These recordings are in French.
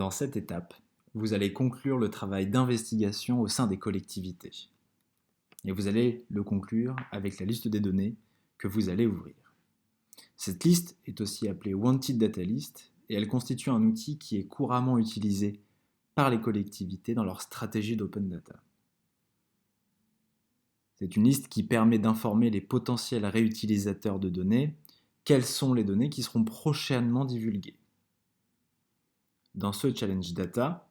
Dans cette étape, vous allez conclure le travail d'investigation au sein des collectivités. Et vous allez le conclure avec la liste des données que vous allez ouvrir. Cette liste est aussi appelée Wanted Data List et elle constitue un outil qui est couramment utilisé par les collectivités dans leur stratégie d'open data. C'est une liste qui permet d'informer les potentiels réutilisateurs de données quelles sont les données qui seront prochainement divulguées. Dans ce challenge data,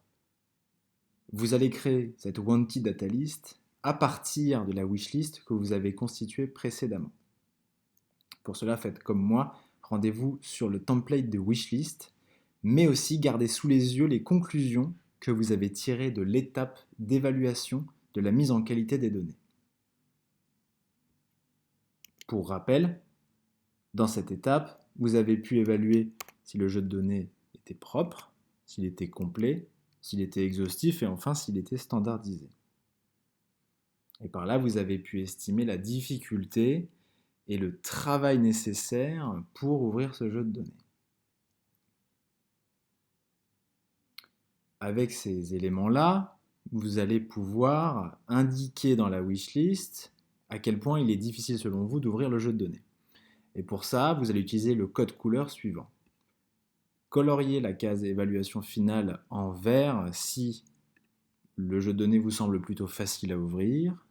vous allez créer cette Wanted Data List à partir de la wishlist que vous avez constituée précédemment. Pour cela, faites comme moi, rendez-vous sur le template de wishlist, mais aussi gardez sous les yeux les conclusions que vous avez tirées de l'étape d'évaluation de la mise en qualité des données. Pour rappel, dans cette étape, vous avez pu évaluer si le jeu de données était propre, s'il était complet, s'il était exhaustif et enfin s'il était standardisé. Et par là, vous avez pu estimer la difficulté et le travail nécessaire pour ouvrir ce jeu de données. Avec ces éléments-là, vous allez pouvoir indiquer dans la wishlist à quel point il est difficile selon vous d'ouvrir le jeu de données. Et pour ça, vous allez utiliser le code couleur suivant. Coloriez la case évaluation finale en vert si le jeu de données vous semble plutôt facile à ouvrir,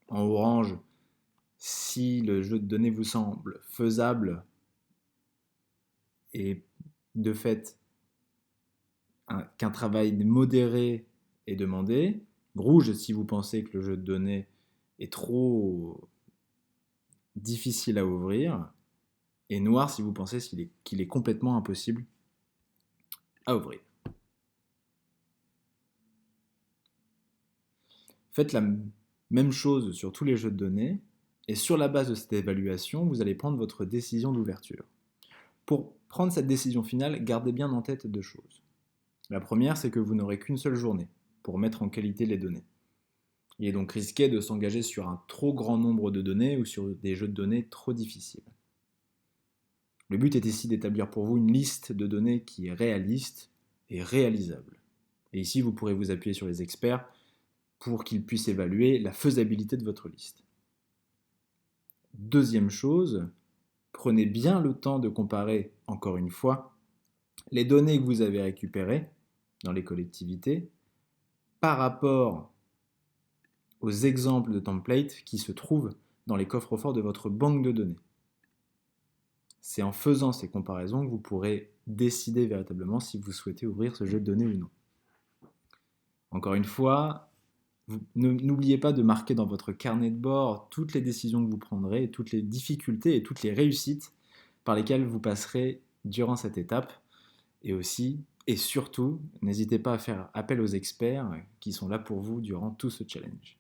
en orange si le jeu de données vous semble faisable et de fait qu'un travail modéré est demandé, rouge si vous pensez que le jeu de données est trop difficile à ouvrir, et noir si vous pensez qu'il est complètement impossible à ouvrir. Faites la même chose sur tous les jeux de données, et sur la base de cette évaluation, vous allez prendre votre décision d'ouverture. Pour prendre cette décision finale, gardez bien en tête deux choses. La première, c'est que vous n'aurez qu'une seule journée pour mettre en qualité les données. Il est donc risqué de s'engager sur un trop grand nombre de données ou sur des jeux de données trop difficiles. Le but est ici d'établir pour vous une liste de données qui est réaliste et réalisable. Et ici, vous pourrez vous appuyer sur les experts pour qu'ils puissent évaluer la faisabilité de votre liste. Deuxième chose, prenez bien le temps de comparer, encore une fois, les données que vous avez récupérées dans les collectivités par rapport aux exemples de templates qui se trouvent dans les coffres-forts de votre banque de données. C'est en faisant ces comparaisons que vous pourrez décider véritablement si vous souhaitez ouvrir ce jeu de données ou non. Encore une fois, n'oubliez pas de marquer dans votre carnet de bord toutes les décisions que vous prendrez, toutes les difficultés et toutes les réussites par lesquelles vous passerez durant cette étape. Et aussi, et surtout, n'hésitez pas à faire appel aux experts qui sont là pour vous durant tout ce challenge.